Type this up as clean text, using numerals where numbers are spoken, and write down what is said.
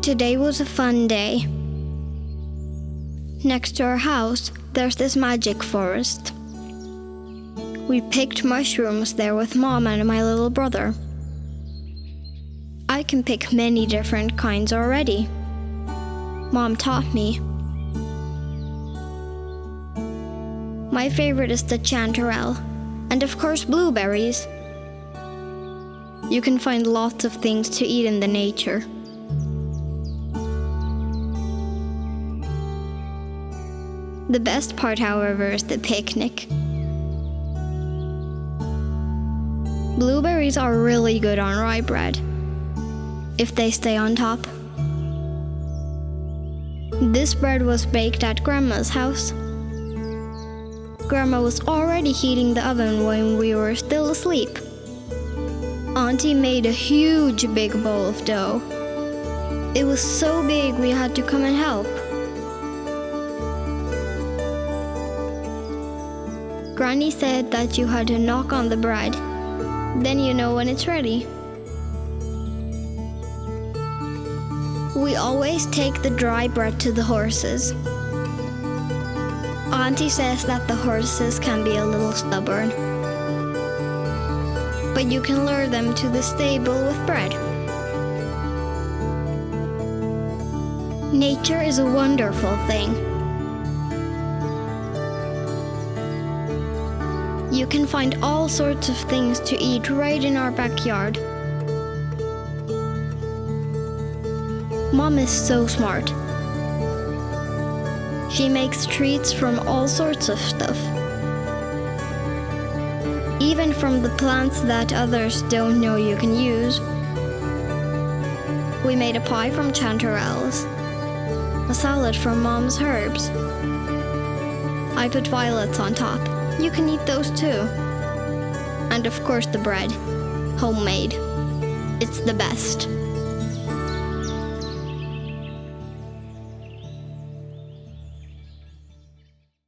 Today was a fun day. Next to our house, there's this magic forest. We picked mushrooms there with Mom and my little brother. I can pick many different kinds already. Mom taught me. My favorite is the chanterelle, and of course blueberries. You can find lots of things to eat in the nature. The best part, however, is the picnic. Blueberries are really good on rye bread, if they stay on top. This bread was baked at Grandma's house. Grandma was already heating the oven when we were still asleep. Auntie made a huge big bowl of dough. It was so big we had to come and help. Granny said that you had to knock on the bread, then you know when it's ready. We always take the dry bread to the horses. Auntie says that the horses can be a little stubborn, but you can lure them to the stable with bread. Nature is a wonderful thing. You can find all sorts of things to eat right in our backyard. Mom is so smart. She makes treats from all sorts of stuff. Even from the plants that others don't know you can use. We made a pie from chanterelles, a salad from Mom's herbs. I put violets on top. You can eat those too. And of course the bread, homemade. It's the best.